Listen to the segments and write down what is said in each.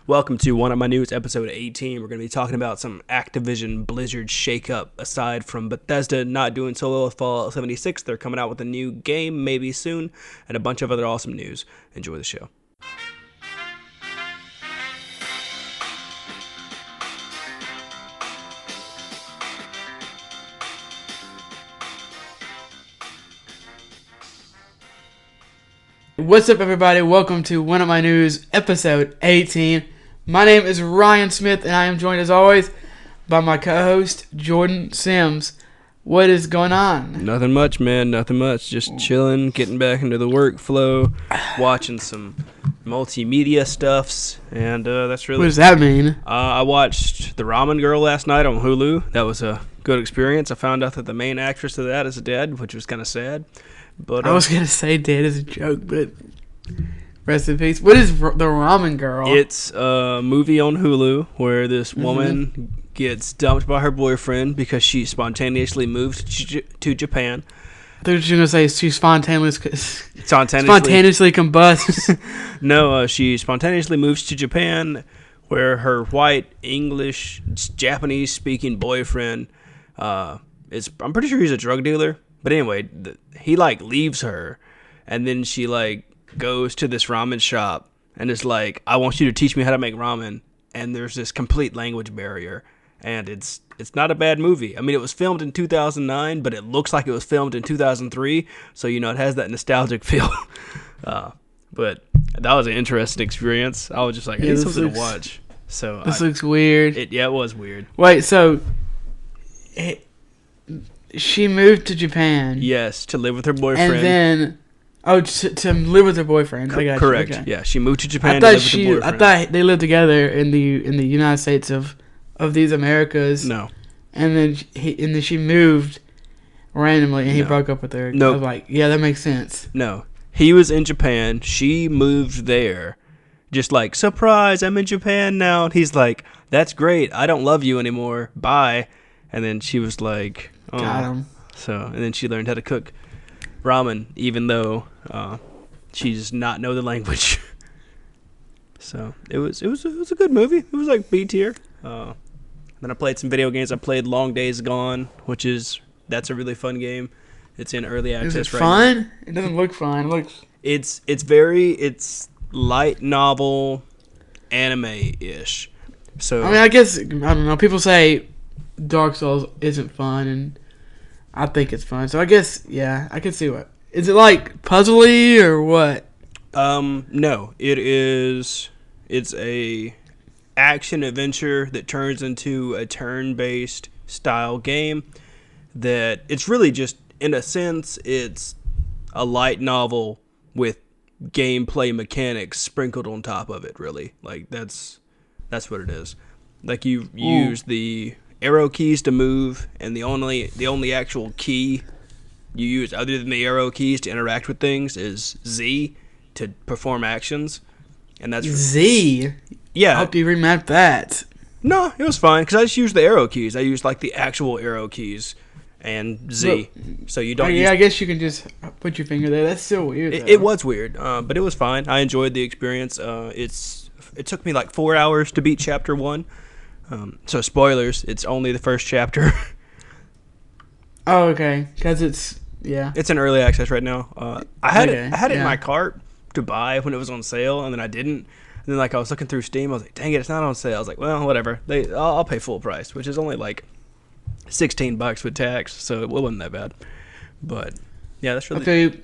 Welcome to One of My News, episode 18. We're going to be talking about some Activision Blizzard shakeup. Aside from Bethesda not doing so well with Fallout 76, they're coming out with a new game maybe soon, and a bunch of other awesome news. Enjoy the show. What's up, everybody? Welcome to One of My News, episode 18. My name is Ryan Smith, and I am joined, as always, by my co-host, Jordan Sims. What is going on? Nothing much, man. Nothing much. Just chilling, getting back into the workflow, watching some multimedia stuffs, and that's really... What does that mean? I watched The Ramen Girl last night on Hulu. That was a good experience. I found out that the main actress of that is dead, which was kind of sad. But I was going to say dead as a joke, but rest in peace. What is The Ramen Girl? It's a movie on Hulu where this woman gets dumped by her boyfriend because she spontaneously moved to Japan. I thought you were going to say she spontaneously combusts. No, she spontaneously moves to Japan where her white, English, Japanese-speaking boyfriend is, I'm pretty sure he's a drug dealer. But anyway, he leaves her, and then she goes to this ramen shop and is like, I want you to teach me how to make ramen. And there's this complete language barrier, and it's not a bad movie. I mean, it was filmed in 2009, but it looks like it was filmed in 2003, so it has that nostalgic feel. But that was an interesting experience. I was just like, I need something to watch. So this looks weird. It was weird. Wait, so she moved to Japan. Yes, to live with her boyfriend. And then, to live with her boyfriend. I got correct. You. Okay. Yeah, she moved to Japan to live with her boyfriend. I thought they lived together in the United States of these Americas. No. And then she moved randomly, and he broke up with her. No. I was like, yeah, that makes sense. No. He was in Japan. She moved there. Just like, surprise, I'm in Japan now. And he's like, that's great. I don't love you anymore. Bye. And then she was like... Oh. Got him. So, and then she learned how to cook ramen, even though she does not know the language. So it was a good movie. It was like B tier. Then I played some video games. I played Long Days Gone, that's a really fun game. It's in early access right right fun? now. It doesn't look fun. It looks. It's light novel, anime-ish. So I mean, I guess I don't know. People say Dark Souls isn't fun, and I think it's fun. So I guess, yeah, I can see what. Is it like puzzly or what? No, it's a action adventure that turns into a turn-based style game that it's really just, in a sense, it's a light novel with gameplay mechanics sprinkled on top of it, really. That's what it is. You use the arrow keys to move, and the only actual key you use other than the arrow keys to interact with things is Z to perform actions, and that's Z. Yeah. I hope you remap that. No, it was fine because I just used the arrow keys. I used the actual arrow keys and Z. So you don't. I guess you can just put your finger there. That's still weird. It was weird, but it was fine. I enjoyed the experience. It took me 4 hours to beat chapter 1. So spoilers, it's only the first chapter. Oh, okay. Because it's in early access right now. I had it in yeah. my cart to buy when it was on sale, and then I didn't. And then I was looking through Steam, I was like, dang it, it's not on sale. I was like, well, whatever. I'll pay full price, which is only $16 with tax, so it wasn't that bad. But yeah, that's really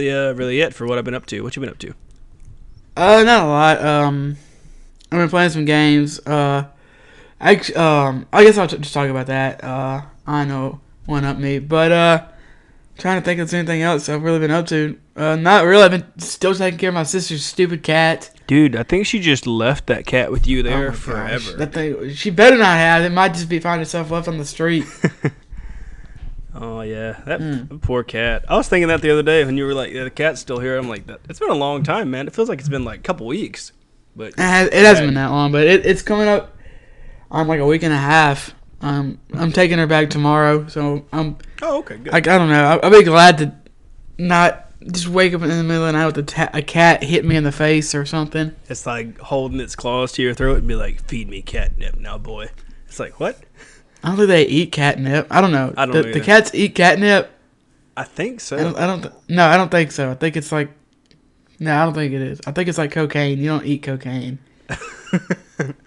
really it for what I've been up to. What you been up to? Not a lot. I've been playing some games. I guess I'll just talk about that. I know one up me, but trying to think of anything else I've really been up to. Not really. I've been still taking care of my sister's stupid cat. Dude, I think she just left that cat with you there forever. Gosh, that thing, she better not have. It might just be finding itself left on the street. Oh yeah, that poor cat. I was thinking that the other day when you were like, yeah, the cat's still here. I'm like, it's been a long time, man. It feels like it's been a couple weeks. But it hasn't been that long, but it's coming up on a week and a half. I'm taking her back tomorrow, so I'm. Oh, okay, good. I don't know. I'll be glad to not just wake up in the middle of the night with a cat hit me in the face or something. It's like holding its claws to your throat and be like, "Feed me catnip now, boy." It's like, what? I don't think they eat catnip. I don't know. I don't know the cats eat catnip. I think so. I don't think so. I think it's like. No, I don't think it is. I think it's like cocaine. You don't eat cocaine.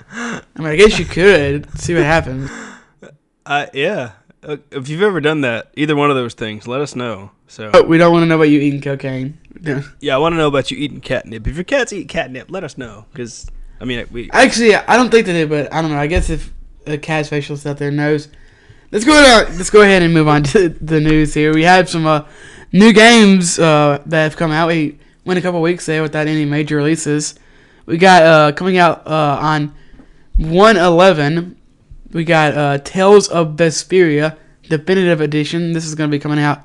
I mean, I guess you could see what happens. Yeah. If you've ever done that, either one of those things, let us know. So But we don't want to know about you eating cocaine. yeah, I want to know about you eating catnip. If your cats eat catnip, let us know. Because I mean, Actually, I don't think they do, but I don't know. I guess if a cat specialist out there knows, let's go ahead and move on to the news here. We have some new games that have come out. We went a couple weeks there without any major releases. We got coming out on 1/11. We got Tales of Vesperia Definitive Edition. This is going to be coming out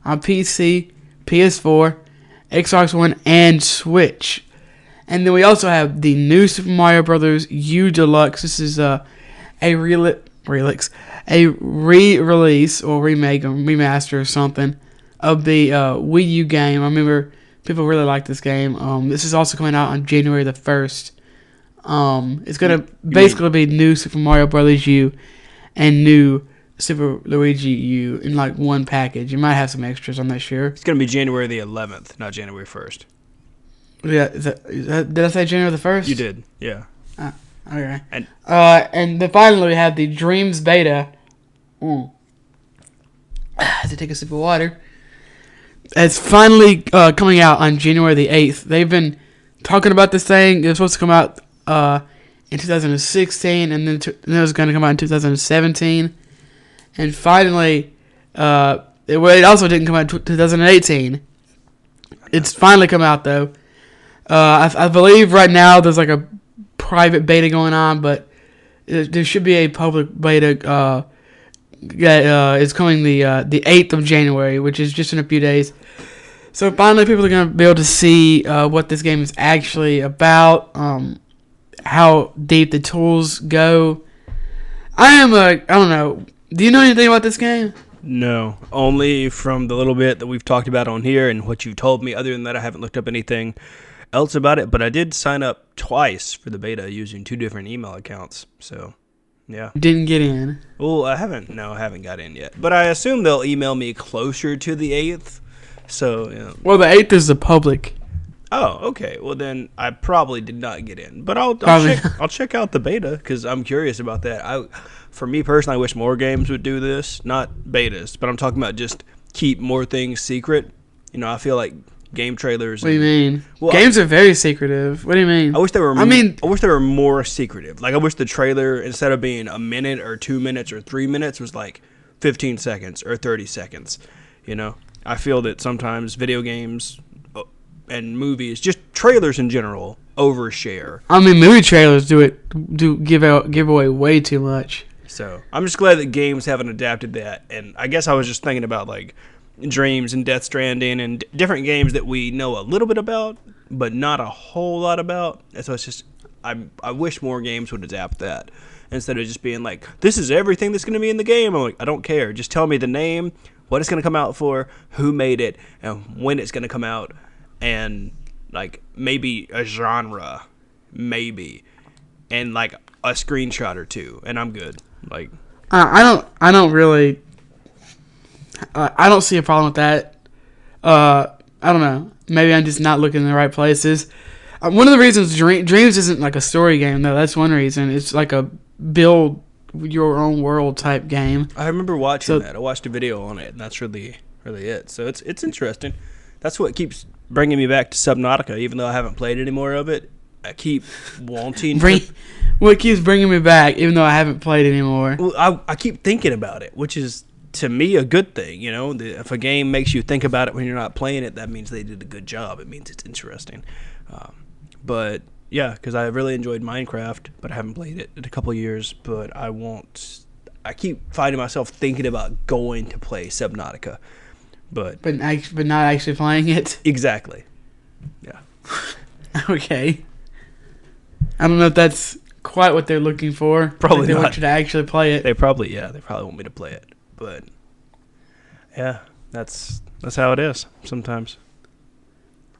on PC, PS4, Xbox One, and Switch. And then we also have the new Super Mario Bros. U Deluxe. This is a re-release or remake or remaster or something of the Wii U game. I remember people really like this game. This is also coming out on January the 1st. It's going to basically be new Super Mario Bros. U and new Super Luigi U in like one package. You might have some extras, I'm not sure. it's going to be January the 11th, not January 1st. Yeah, is that, did I say January the 1st? You did, yeah. Okay. And then finally we have the Dreams beta. I had to take a sip of water. It's finally coming out on January the 8th. They've been talking about this thing. It was supposed to come out in 2016, and then it was going to come out in 2017. And finally, it also didn't come out in 2018. It's finally come out, though. I believe right now there's like a private beta going on, but there should be a public beta that is coming the 8th of January, which is just in a few days. So finally people are going to be able to see what this game is actually about, how deep the tools go. I don't know. Do you know anything about this game? No, only from the little bit that we've talked about on here and what you've told me. Other than that, I haven't looked up anything else about it, but I did sign up twice for the beta using 2 different email accounts. So, yeah. Didn't get in. Well, I haven't got in yet. But I assume they'll email me closer to the 8th. So, you know. Well, the 8th is the public. Oh, okay. Well, then I probably did not get in. But I'll check out the beta because I'm curious about that. For me personally, I wish more games would do this. Not betas, but I'm talking about just keep more things secret. You know, I feel like game trailers. What do you mean? Well, games are very secretive. What do you mean? I wish they were more secretive. Like, I wish the trailer, instead of being a minute or 2 minutes or 3 minutes, was like 15 seconds or 30 seconds. You know, I feel that sometimes video games and movies, just trailers in general, overshare. I mean, movie trailers give away way too much. So I'm just glad that games haven't adapted that. And I guess I was just thinking about like Dreams and Death Stranding and different games that we know a little bit about, but not a whole lot about. And so it's just, I wish more games would adapt that instead of just being like, this is everything that's going to be in the game. I'm like, I don't care. Just tell me the name, what it's going to come out for, who made it, and when it's going to come out, and like maybe a genre, maybe, and like a screenshot or two, and I'm good. Like, I don't really. I don't see a problem with that. I don't know. Maybe I'm just not looking in the right places. One of the reasons Dreams isn't like a story game, though. That's one reason. It's like a build your own world type game. I remember watching that. I watched a video on it, and that's really it. So it's interesting. That's what keeps bringing me back to Subnautica, even though I haven't played any more of it. I keep wanting What keeps bringing me back, even though I haven't played anymore? Well, I keep thinking about it, which is, to me, a good thing. You know, if a game makes you think about it when you're not playing it, that means they did a good job. It means it's interesting. But yeah, because I really enjoyed Minecraft, but I haven't played it in a couple of years. But I keep finding myself thinking about going to play Subnautica, but not actually playing it. Exactly. Yeah. Okay. I don't know if that's quite what they're looking for. Probably they not. want you to actually play it. They probably want me to play it. But yeah, that's how it is sometimes.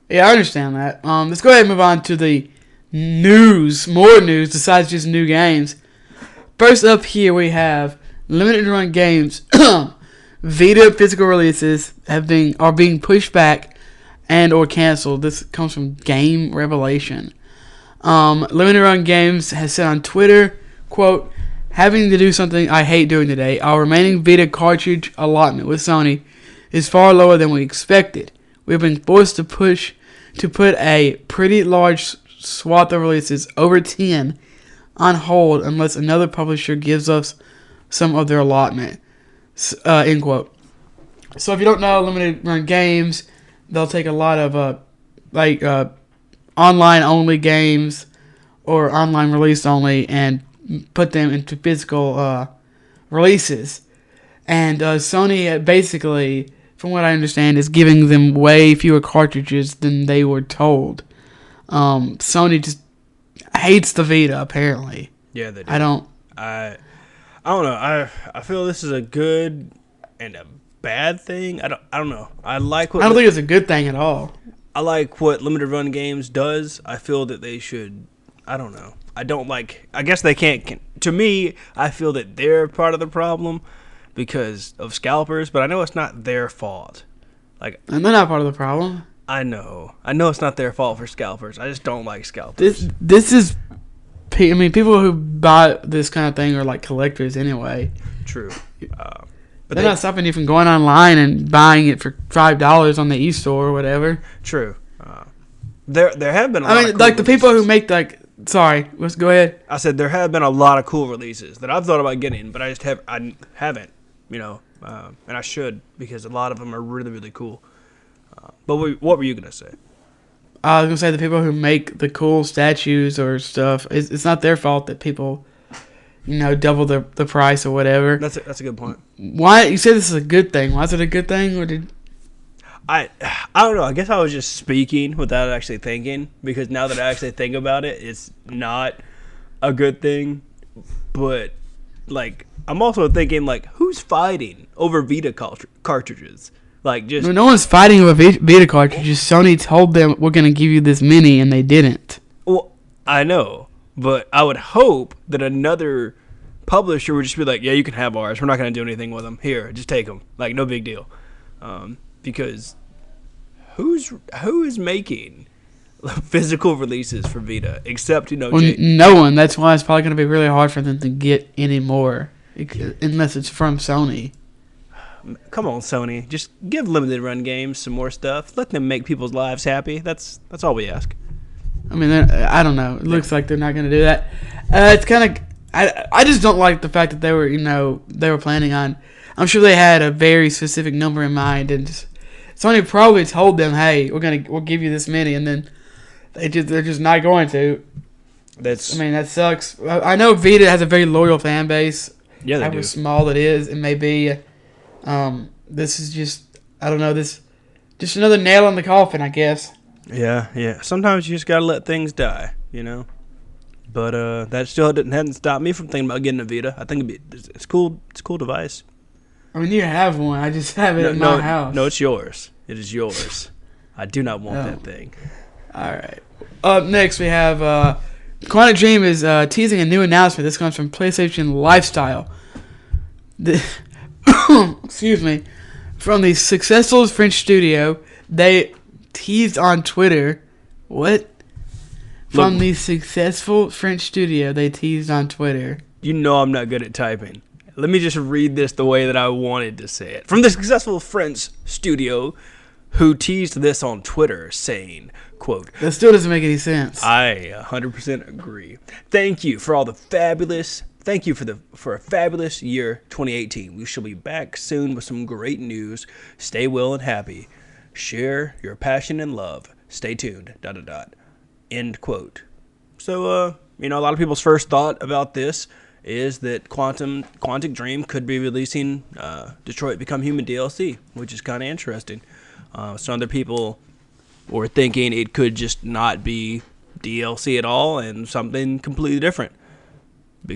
Yeah, I understand that. Let's go ahead and move on to the news. More news besides just new games. First up here we have limited run games. Vita physical releases are being pushed back and or canceled. This comes from Game Revelation. Limited Run Games has said on Twitter, quote, having to do something I hate doing today. Our remaining Vita cartridge allotment with Sony is far lower than we expected. We've been forced to put a pretty large swath of releases, over 10, on hold unless another publisher gives us some of their allotment. End quote. So if you don't know Limited Run Games, they'll take a lot of online only games or online release only and put them into physical releases. And Sony basically, from what I understand, is giving them way fewer cartridges than they were told. Sony just hates the Vita, apparently. Yeah, they do. I don't know. I feel this is a good and a bad thing. I don't know. I don't think it's a good thing at all. I like what Limited Run Games does. I feel that they should. I don't know. I guess they can't. To me, I feel that they're part of the problem because of scalpers, but I know it's not their fault. And they're not part of the problem. I know it's not their fault for scalpers. I just don't like scalpers. This is. I mean, people who buy this kind of thing are like collectors anyway. True. But they're not stopping you from going online and buying it for $5 on the e-store or whatever. True. There have been a lot of cool the releases. people who make sorry, let's go ahead. I said there have been a lot of cool releases that I've thought about getting, but I haven't, and I should because a lot of them are really, really cool. But what were you going to say? I was going to say the people who make the cool statues or stuff, it's not their fault that people, double the price or whatever. That's a good point. Why you say this is a good thing? Why is it a good thing? Or I don't know. I guess I was just speaking without actually thinking because now that I actually think about it, it's not a good thing. But I'm also thinking who's fighting over Vita cartridges? No one's fighting over Vita cartridges. Sony told them we're going to give you this mini, and they didn't. Well, I know, but I would hope that another publisher would just be like, yeah, you can have ours. We're not going to do anything with them. Here, just take them. No big deal. Because who is making physical releases for Vita except no one. That's why it's probably going to be really hard for them to get any more unless it's from Sony. Come on, Sony. Just give Limited Run Games some more stuff. Let them make people's lives happy. That's all we ask. I mean, I don't know. It looks like they're not going to do that. It's kind of. I just don't like the fact that they were planning on. I'm sure they had a very specific number in mind, and Sony probably told them, "Hey, we'll give you this many," and then they're just not going to. That sucks. I know Vita has a very loyal fan base. Yeah, they do. However small it is, it may be. This is just, I don't know, just another nail in the coffin, I guess. Yeah. Sometimes you just gotta let things die, But that still hadn't stopped me from thinking about getting a Vita. I think it's cool. It's a cool device. I mean, you have one. I just have it in my house. No, it's yours. It is yours. I do not want that thing. All right. Up next, we have Quantic Dream is teasing a new announcement. This comes from PlayStation Lifestyle. Excuse me. From the successful French studio, they teased on Twitter. What? From the successful French studio, they teased on Twitter. I'm not good at typing. Let me just read this the way that I wanted to say it. From the successful French studio, who teased this on Twitter, saying, quote, that still doesn't make any sense. I 100% agree. Thank you for a fabulous year 2018. We shall be back soon with some great news. Stay well and happy. Share your passion and love. Stay tuned. ... End quote. So, a lot of people's first thought about this is that Quantic Dream could be releasing Detroit Become Human DLC, which is kind of interesting. Some other people were thinking it could just not be DLC at all and something completely different.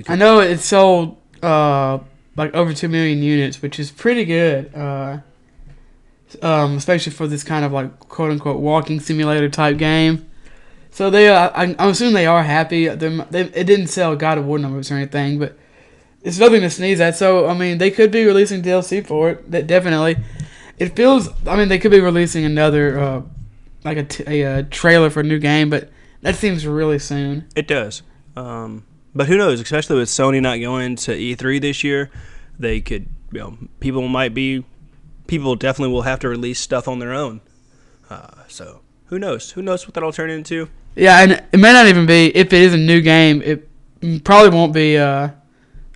I know it sold over 2 million units, which is pretty good. especially for this kind of like quote unquote walking simulator type game. So I'm assuming they are happy. It didn't sell God of War numbers or anything, but it's nothing to sneeze at. So I mean, they could be releasing DLC for it. That definitely. It feels. I mean, they could be releasing another like a trailer for a new game, but that seems really soon. It does. But who knows? Especially with Sony not going to E3 this year, they could. People definitely will have to release stuff on their own. So who knows? Who knows what that'll turn into? Yeah, and it may not even be, if it is a new game, it probably won't be, I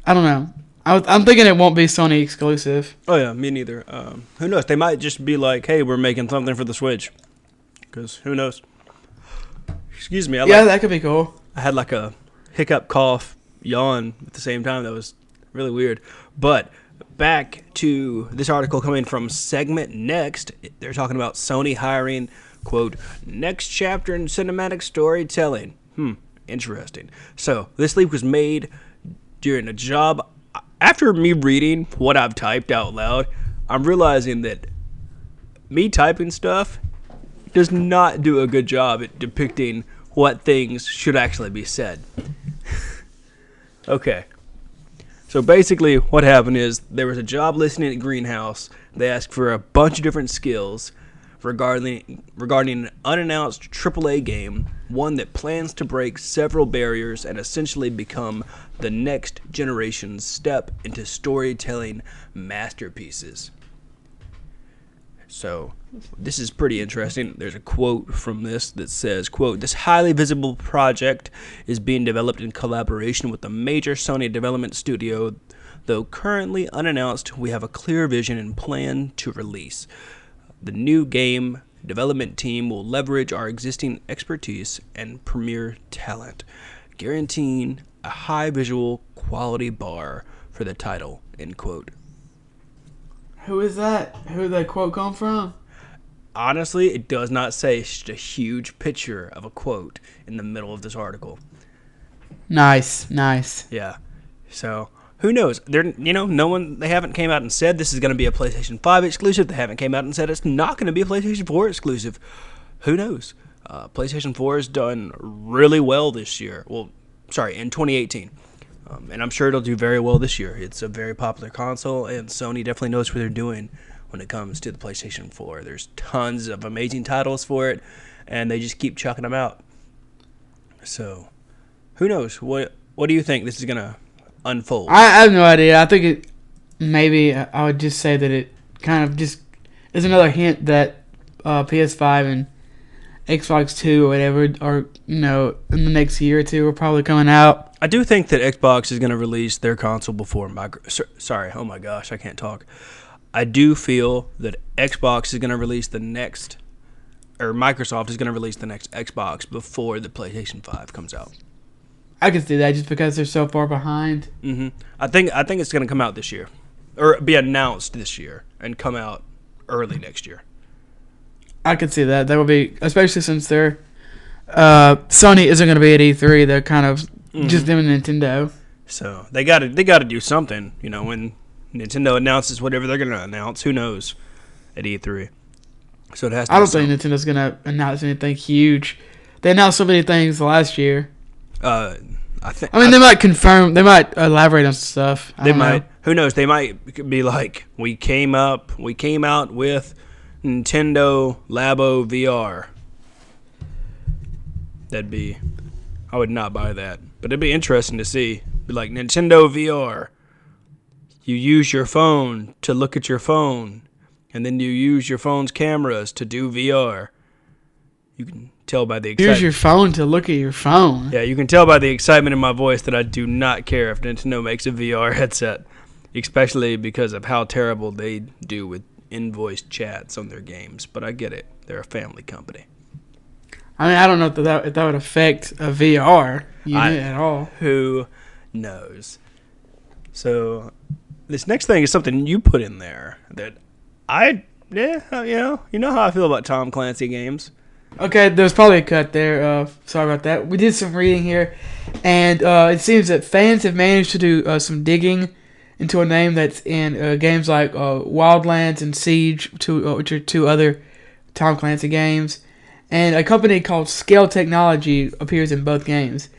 don't know. I'm thinking it won't be Sony exclusive. Oh, yeah, me neither. Who knows? They might just be like, hey, we're making something for the Switch. Because who knows? Excuse me. That could be cool. I had like a hiccup, cough, yawn at the same time. That was really weird. But back to this article coming from Segment Next. They're talking about Sony hiring, quote, next chapter in cinematic storytelling. Interesting. So this leak was made during a job. After me reading what I've typed out loud, I'm realizing that me typing stuff does not do a good job at depicting what things should actually be said. Okay. So basically what happened is there was a job listing at Greenhouse. They asked for a bunch of different skills regarding an unannounced AAA game, one that plans to break several barriers and essentially become the next generation's step into storytelling masterpieces. So this is pretty interesting. There's a quote from this that says, quote, this highly visible project is being developed in collaboration with a major Sony development studio. Though currently unannounced, we have a clear vision and plan to release. The new game development team will leverage our existing expertise and premier talent, guaranteeing a high visual quality bar for the title, end quote. Who is that? Who did that quote come from? Honestly, it does not say. It's just a huge picture of a quote in the middle of this article. Nice. Yeah. So, who knows? They haven't came out and said this is going to be a PlayStation 5 exclusive. They haven't came out and said it's not going to be a PlayStation 4 exclusive. Who knows? PlayStation 4 has done really well this year. In 2018. And I'm sure it'll do very well this year. It's a very popular console, and Sony definitely knows what they're doing when it comes to the PlayStation 4. There's tons of amazing titles for it, and they just keep chucking them out. So, who knows? What do you think this is going to unfold? I have no idea. I think I would just say that it kind of just is another hint that PS5 and Xbox 2 or whatever are, in the next year or two are probably coming out. I do think that Xbox is going to release their console before oh my gosh, I can't talk. I do feel that Xbox is going to release Microsoft is going to release the next Xbox before the PlayStation 5 comes out. I can see that just because they're so far behind. Mm-hmm. I think it's going to come out this year, or be announced this year and come out early next year. I could see that. That would be, especially since they're Sony isn't going to be at E3. They're kind of just them and Nintendo. So they got to do something. When Nintendo announces whatever they're going to announce, who knows at E3. So it has to. I don't think Nintendo's going to announce anything huge. They announced so many things last year. They might confirm. They might elaborate on stuff. They might. Who knows? They might be like, we came out with Nintendo Labo VR. I would not buy that, but it'd be interesting to see. Be like, Nintendo VR. You use your phone to look at your phone, and then you use your phone's cameras to do VR. You can tell by the excitement. Use your phone to look at your phone. Yeah, you can tell by the excitement in my voice that I do not care if Nintendo makes a VR headset, especially because of how terrible they do with in-voice chats on their games. But I get it. They're a family company. I don't know if that would affect a VR unit at all. Who knows? So this next thing is something you put in there that you know how I feel about Tom Clancy games. Okay, there's probably a cut there. Sorry about that. We did some reading here, and it seems that fans have managed to do some digging into a name that's in games like Wildlands and Siege, which are two other Tom Clancy games. And a company called Scale Technology appears in both games,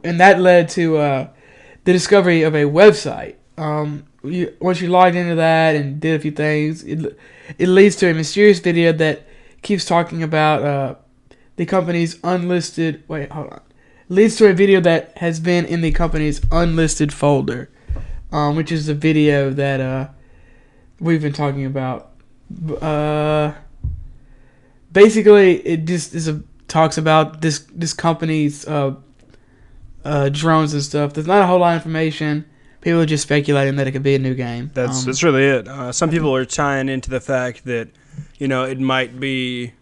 and that led to the discovery of a website. Once you logged into that and did a few things, it leads to a mysterious video that keeps talking about the company's unlisted. Wait, hold on. Leads to a video that has been in the company's unlisted folder, which is the video that we've been talking about. Basically, it just talks about this company's drones and stuff. There's not a whole lot of information. People are just speculating that it could be a new game. That's really it. Some people are tying into the fact that, it might be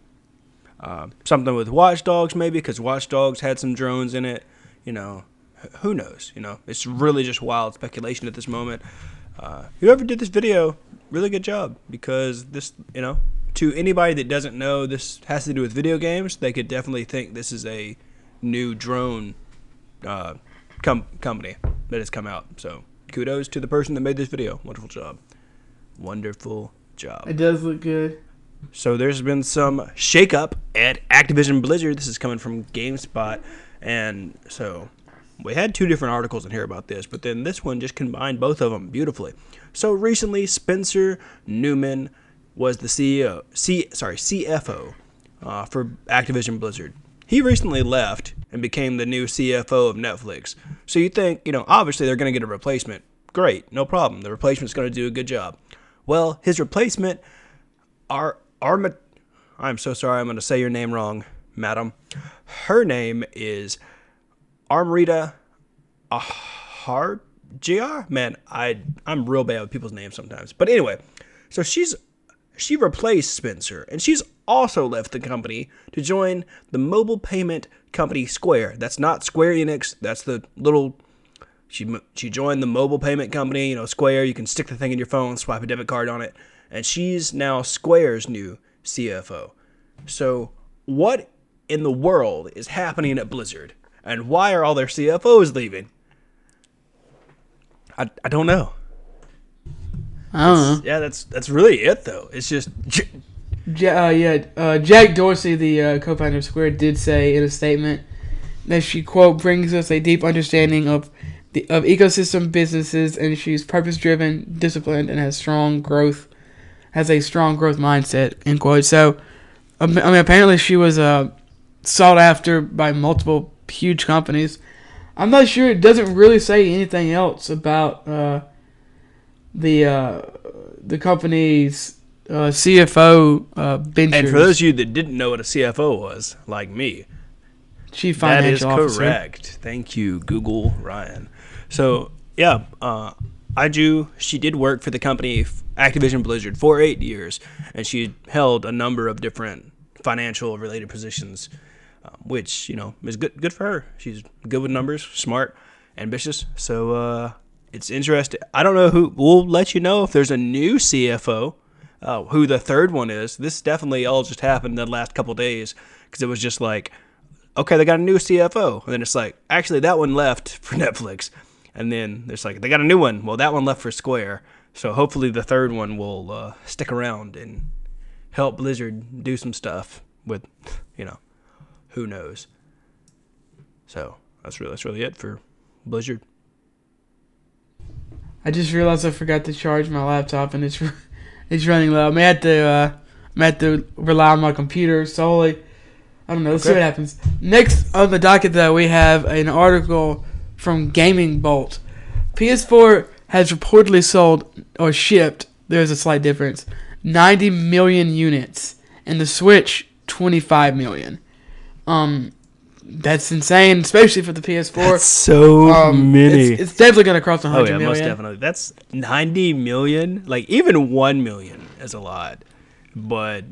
something with Watch Dogs maybe, because Watch Dogs had some drones in it. Who knows? It's really just wild speculation at this moment. Whoever did this video, really good job, because this, to anybody that doesn't know this has to do with video games, they could definitely think this is a new drone company that has come out. So kudos to the person that made this video. Wonderful job. Wonderful job. It does look good. So there's been some shakeup at Activision Blizzard. This is coming from GameSpot. And so we had two different articles in here about this, but then this one just combined both of them beautifully. So recently, Spencer Newman was the CFO for Activision Blizzard. He recently left and became the new CFO of Netflix. So you think, obviously they're going to get a replacement. Great, no problem. The replacement's going to do a good job. Well, his replacement, I'm so sorry, I'm going to say your name wrong, madam. Her name is Amrita Aharjia. Man, I'm real bad with people's names sometimes. But anyway, so she replaced Spencer, and she's also left the company to join the mobile payment company Square. That's not Square Enix. That's the little. She joined the mobile payment company, Square. You can stick the thing in your phone, swipe a debit card on it, and she's now Square's new CFO. So what in the world is happening at Blizzard, and why are all their CFOs leaving? I don't know. I don't know. Yeah, that's really it though. It's just. Jack Dorsey, the co-founder of Square, did say in a statement that she, quote, brings us a deep understanding of ecosystem businesses, and she's purpose-driven, disciplined, and has a strong growth mindset, end quote. So, apparently she was sought after by multiple huge companies. I'm not sure. It doesn't really say anything else about the company's CFO ventures. And for those of you that didn't know what a CFO was, like me, Chief Financial Officer. That is correct. Thank you, Google Ryan. So, yeah, she did work for the company Activision Blizzard for 8 years, and she held a number of different financial-related positions, which, is good for her. She's good with numbers, smart, ambitious. So, it's interesting. I don't know who. We'll let you know if there's a new CFO, who the third one is. This definitely all just happened in the last couple days, because it was just like, okay, they got a new CFO. And then it's like, actually, that one left for Netflix. And then there's like, they got a new one. Well, that one left for Square. So hopefully the third one will stick around and help Blizzard do some stuff with, who knows. So that's really it for Blizzard. I just realized I forgot to charge my laptop, and it's running low. I may have to rely on my computer solely. I don't know. Let's see what happens. Next on the docket, though, we have an article from Gaming Bolt. PS4 has reportedly sold or shipped, there's a slight difference, 90 million units, and the Switch, 25 million. That's insane, especially for the PS4. That's so many. It's definitely going to cross 100 million. Most definitely. That's 90 million. Like, even 1 million is a lot. But...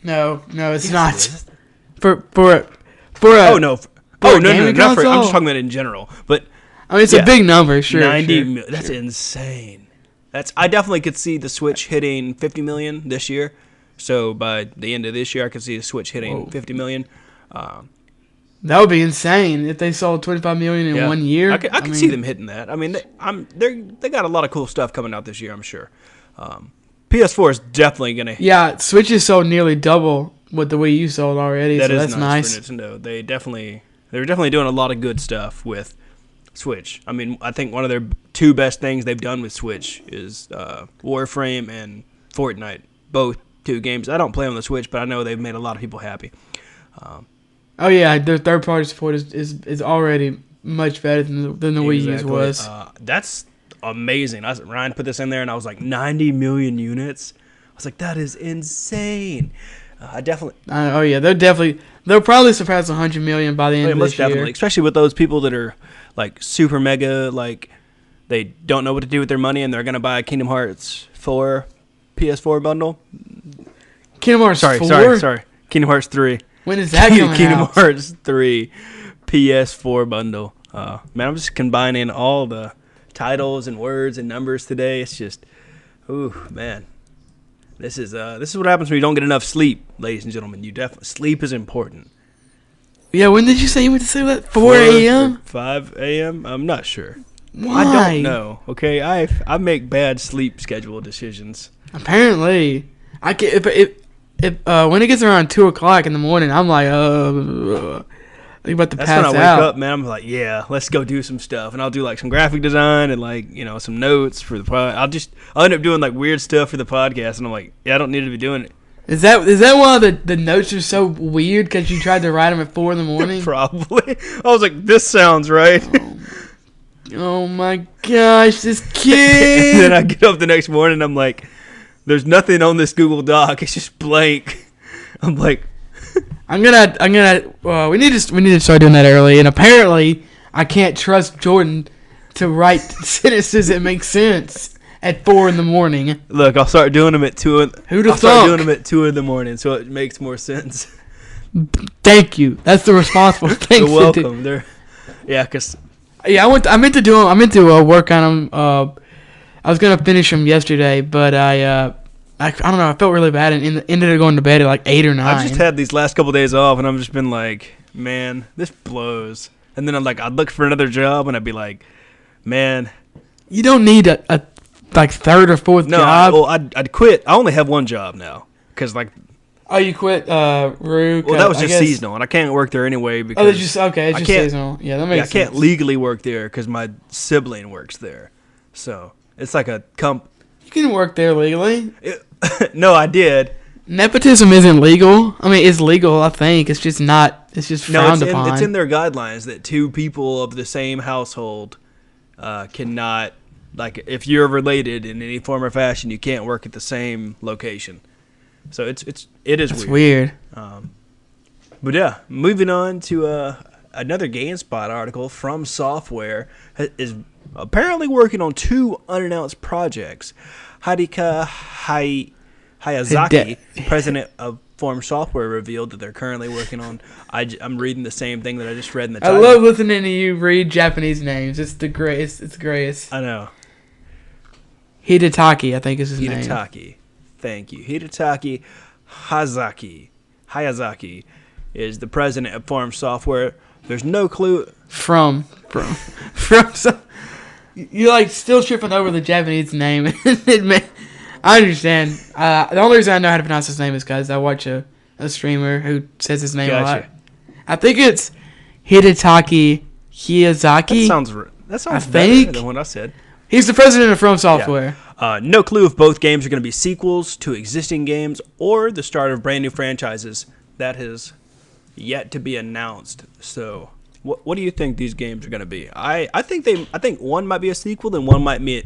No, it's not. No. No, I'm just talking about in general. But it's a big number, sure. 90 million. That's insane. I definitely could see the Switch hitting 50 million this year. So by the end of this year, I could see the Switch hitting 50 million. That would be insane if they sold 25 million in 1 year. I can see them hitting that. I mean, they got a lot of cool stuff coming out this year, I'm sure. PS4 is definitely going to... Yeah, Switch is sold nearly double what the Wii U sold already, so that's nice. For Nintendo. They're definitely doing a lot of good stuff with Switch. I mean, I think one of their two best things they've done with Switch is Warframe and Fortnite. Both two games. I don't play on the Switch, but I know they've made a lot of people happy. Oh yeah, their third-party support is already much better than the Wii U's was. That's amazing. Ryan put this in there, and I was like, 90 million units. I was like, that is insane. Oh yeah, they'll probably surpass 100 million by the end of this year. Definitely, especially with those people that are like super mega, like they don't know what to do with their money, and they're gonna buy a Kingdom Hearts 4 PS4 bundle. Kingdom Hearts 4? Sorry. Kingdom Hearts 3. When is that coming Kingdom out? Hearts 3 PS4 bundle. Man, I'm just combining all the titles and words and numbers today. It's just, ooh, man. This is what happens when you don't get enough sleep, ladies and gentlemen. Sleep is important. Yeah, when did you say you went to sleep at 4 a.m.? 5 a.m.? I'm not sure. Why? I don't know. Okay, I make bad sleep schedule decisions. Apparently, I can if when it gets around 2 o'clock in the morning, I'm like, I'm about to pass out. That's when I wake up, man. I'm like, yeah, let's go do some stuff, and I'll do like some graphic design and like some notes for the pod. I'll end up doing like weird stuff for the podcast, and I'm like, yeah, I don't need to be doing it. Is that why the notes are so weird? Because you tried to write them at 4 in the morning? Probably. I was like, this sounds right. Oh my gosh, this kid! And then I get up the next morning, and I'm like, there's nothing on this Google Doc. It's just blank. I'm like, we need to start doing that early. And apparently, I can't trust Jordan to write sentences that make sense at 4 in the morning. Look, I'll start doing them at 2. Who'd have I'll start doing them at 2 in the morning, so it makes more sense. Thank you. That's the responsible thing. You're welcome. I meant to work on them. I was gonna finish them yesterday, but I don't know. I felt really bad and ended up going to bed at like 8 or 9. I've just had these last couple days off, and I've just been like, man, this blows. And then I'd look for another job, and I'd be like, man, you don't need a third or fourth job. I'd quit. I only have one job now because Oh, you quit Rook? Well, that was just seasonal, and I can't work there anyway because... Oh, it's just seasonal. Yeah, that makes sense. I can't legally work there because my sibling works there. So, it's like a You can work there legally. No, I did. Nepotism isn't legal. I mean, it's legal, I think. It's just not... It's just frowned upon. It's in their guidelines that two people of the same household cannot... Like, if you're related in any form or fashion, you can't work at the same location. So it is That's weird. But yeah, moving on to another GameSpot article. From Software is apparently working on 2 unannounced projects. Hideki Hayazaki, president of From Software, revealed that they're currently working on... I'm reading the same thing that I just read in the title. I love listening to you read Japanese names. It's the greatest. It's the greatest. I know. Hidetaki, I think is his name. Hidetaki. Thank you. Hidetaki Hayazaki is the president of From Software. There's no clue. From. You're like still tripping over the Japanese name. I understand. The only reason I know how to pronounce his name is because I watch a streamer who says his name a lot. I think it's Hidetaki Hayazaki. That sounds better than what I said. He's the president of From Software. Yeah. No clue if both games are going to be sequels to existing games or the start of brand new franchises. That has yet to be announced. So, what do you think these games are going to be? I think one might be a sequel, and one might be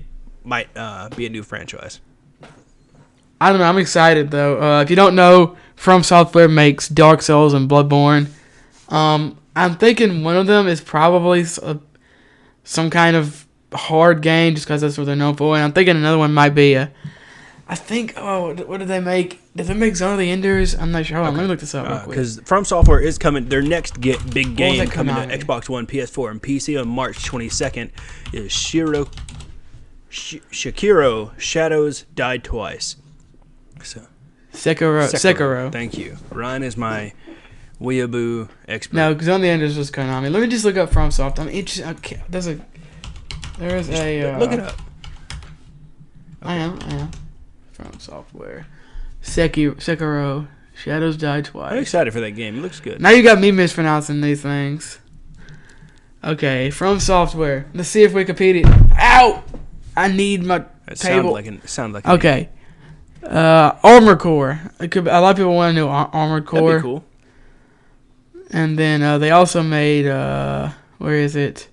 a new franchise. I don't know. I'm excited though. If you don't know, From Software makes Dark Souls and Bloodborne. I'm thinking one of them is probably some kind of hard game just because that's what they're known for, and I'm thinking another one might be what did they make? Did they make Zone of the Enders? I'm not sure. Hold on, let me look this up real quick. Because From Software is coming, their next big game coming to Xbox One, PS4, and PC on March 22nd is Sekiro Shadows Die Twice. So Sekiro. Thank you. Ryan is my Weeaboo expert. No, because on the end is just Konami. Let me just look up FromSoft. I'm interested. Okay, there's a. Look it up. I am. From Software. Sekiro. Shadows Die Twice. I'm excited for that game. It looks good. Now you got me mispronouncing these things. Okay, From Software. Let's see if Wikipedia. Ow! I need my table. Sound like okay. Armored Core. A lot of people want to know Armored Core. That'd be cool. And then they also made where is it?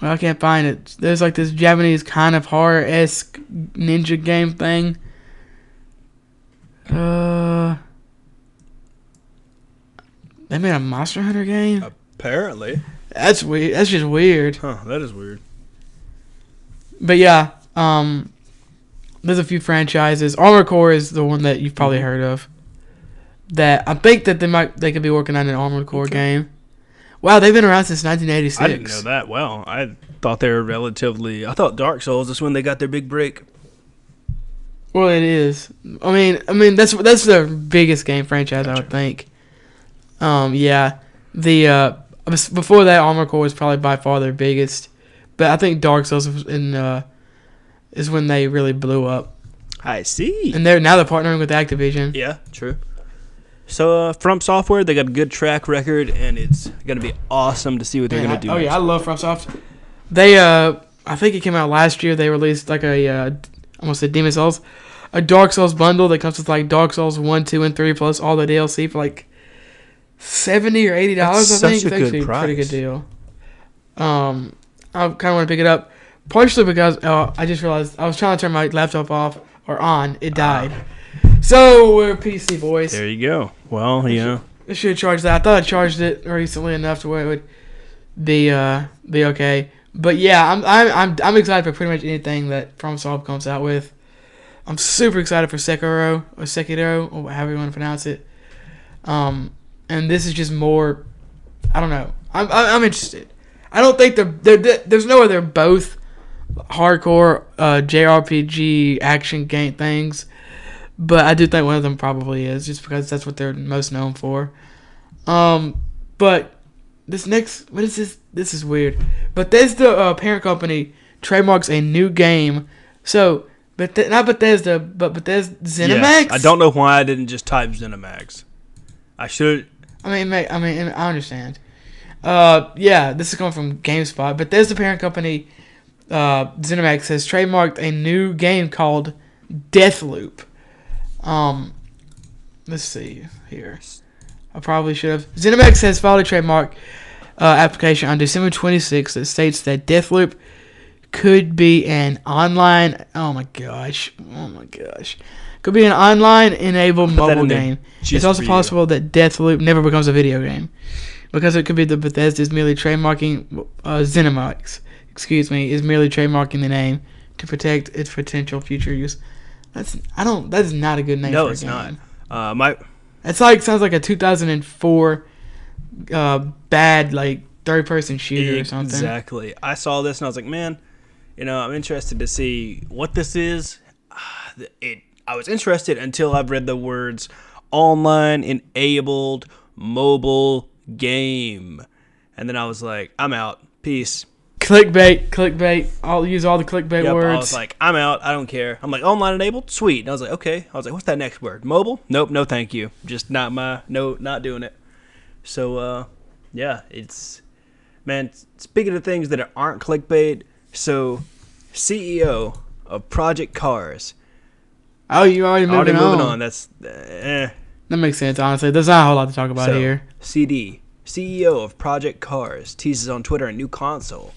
Well, I can't find it. There's like this Japanese kind of horror-esque ninja game thing. They made a Monster Hunter game? Apparently. That's weird. That's just weird. Huh, that is weird. But yeah, there's a few franchises. Armored Core is the one that you've probably heard of. That I think that they could be working on an Armored Core game. Wow, they've been around since 1986. I didn't know that. Well, I thought they were relatively. I thought Dark Souls is when they got their big break. Well, it is. I mean that's their biggest game franchise, gotcha. I would think. Yeah, the before that, Armored Core was probably by far their biggest, but I think Dark Souls is when they really blew up. I see. And they're partnering with Activision. Yeah, true. So, From Software, they got a good track record, and it's going to be awesome to see what they're going to do. Oh, yeah, I love FromSoft. They, I think it came out last year. They released, like, almost a Demon Souls, a Dark Souls bundle that comes with, like, Dark Souls 1, 2, and 3, plus all the DLC for, like, $70 or $80, That's I think. Such a good price. A pretty good deal. I kind of want to pick it up, partially because I just realized I was trying to turn my laptop off or on. It died. So, we're PC boys. There you go. Well, yeah. I should have charged that. I thought I charged it recently enough to where it would be okay. But yeah, I'm excited for pretty much anything that FromSoft comes out with. I'm super excited for Sekiro, or however you want to pronounce it. And this is just more. I don't know. I'm interested. I don't think there's no way they're both hardcore JRPG action game things. But I do think one of them probably is, just because that's what they're most known for. But this next, what is this? This is weird. Bethesda parent company trademarks a new game. So, not Bethesda, but Bethesda ZeniMax. Yes, I don't know why I didn't just type ZeniMax. I should. I mean, I understand. Yeah, this is coming from GameSpot. Bethesda parent company ZeniMax has trademarked a new game called Deathloop. Let's see here. I probably should have. ZeniMax has filed a trademark application on December 26th that states that Deathloop could be an online. Oh my gosh. Could be an online-enabled mobile game. It's also possible that Deathloop never becomes a video game, because it could be that Bethesda is merely trademarking ZeniMax. Is merely trademarking the name to protect its potential future use. That is not a good name. No, for a it's game. not. Sounds like a 2004 bad like third-person shooter or something. Exactly. I saw this and I was like, man, I'm interested to see what this is. I was interested until I've read the words online enabled mobile game, and then I was like, I'm out. Peace. Clickbait. I'll use all the clickbait words. I was like, I'm out. I don't care. I'm like, online enabled? Sweet. And I was like, okay. I was like, what's that next word? Mobile? Nope. No, thank you. Just not doing it. So, yeah, man, speaking of things that aren't clickbait, so CEO of Project Cars. Oh, you already moving on. That's, That makes sense, honestly. There's not a whole lot to talk about here. CEO of Project Cars, teases on Twitter a new console.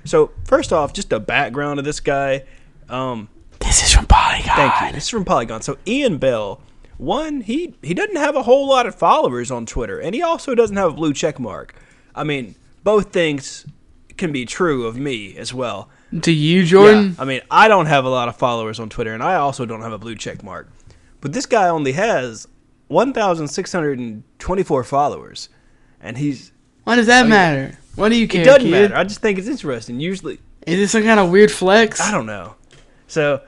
So, first off, just a background of this guy. This is from Polygon. Thank you. This is from Polygon. So, Ian Bell, he doesn't have a whole lot of followers on Twitter, and he also doesn't have a blue check mark. I mean, both things can be true of me as well. To you, Jordan? Yeah, I mean, I don't have a lot of followers on Twitter, and I also don't have a blue check mark. But this guy only has 1,624 followers, and he's... Why does that matter? What do you care, It doesn't matter. I just think it's interesting. Usually... Is this some kind of weird flex? I don't know. So,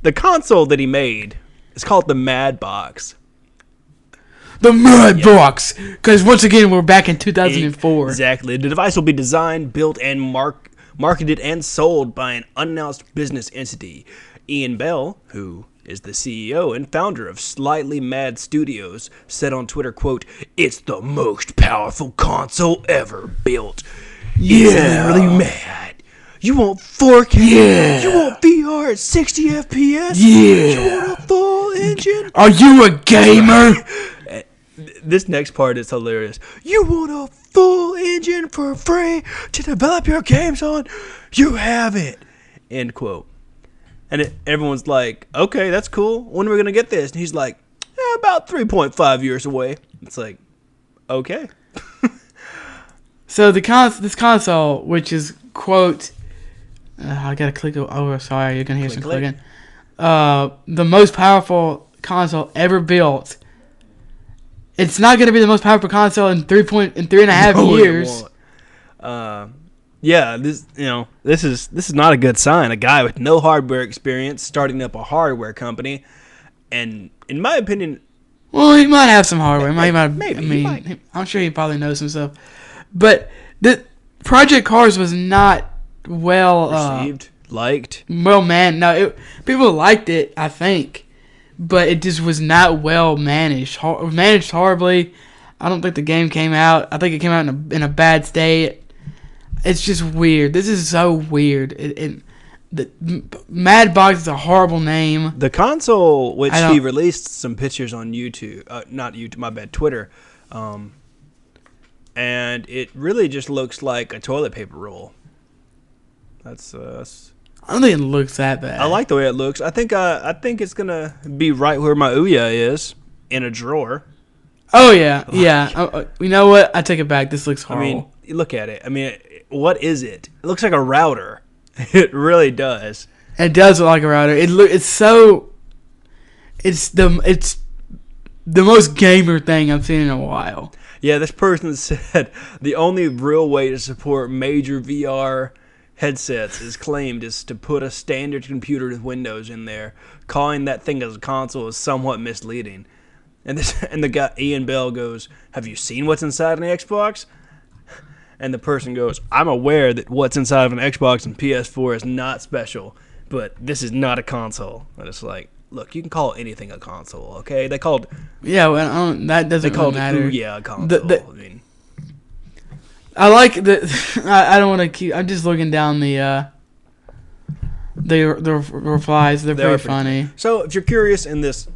the console that he made is called the Mad Box. the Mad Box, because once again we're back in 2004. Exactly. The device will be designed, built, and marketed and sold by an unannounced business entity. Ian Bell, who is the CEO and founder of Slightly Mad Studios, said on Twitter, quote, "It's the most powerful console ever built. Yeah. It's really mad. You want 4K? Yeah. You want VR at 60 FPS? Yeah. You want a full engine? Are you a gamer? This next part is hilarious. You want a full engine for free to develop your games on? You have it." End quote. And everyone's like, okay, that's cool. When are we going to get this? And he's like, about 3.5 years away. It's like, okay. So this console, which is, quote, I gotta click over. Sorry, you're gonna hear some clicking. The most powerful console ever built. It's not gonna be the most powerful console in 3.5 years. Yeah, this is not a good sign. A guy with no hardware experience starting up a hardware company, and in my opinion, well, he might have some hardware. Maybe. I'm sure he probably knows some stuff. But the Project Cars was not well received, liked. Well, man, no, people liked it, I think, but it just was not well managed. Managed horribly. I don't think the game came out. I think it came out in a bad state. It's just weird. This is so weird. The Mad Box is a horrible name. The console, which he released some pictures on YouTube, not YouTube, my bad, Twitter, and it really just looks like a toilet paper roll. That's I don't think it looks that bad. I like the way it looks. I think it's gonna be right where my Ouya is, in a drawer. Oh yeah. You know what? I take it back. This looks horrible. I mean, look at it. I mean, what is it? It looks like a router. It really does. It does look like a router. It's the most gamer thing I've seen in a while. Yeah, this person said the only real way to support major VR headsets is claimed is to put a standard computer with Windows in there. Calling that thing as a console is somewhat misleading. And the guy Ian Bell goes, "Have you seen what's inside an Xbox?" And the person goes, "I'm aware that what's inside of an Xbox and PS4 is not special, but this is not a console." And it's like, look, you can call anything a console, okay? They called that doesn't really matter. A console. I mean, I like the. I don't want to keep. I'm just looking down the replies. They're very funny. So if you're curious, in this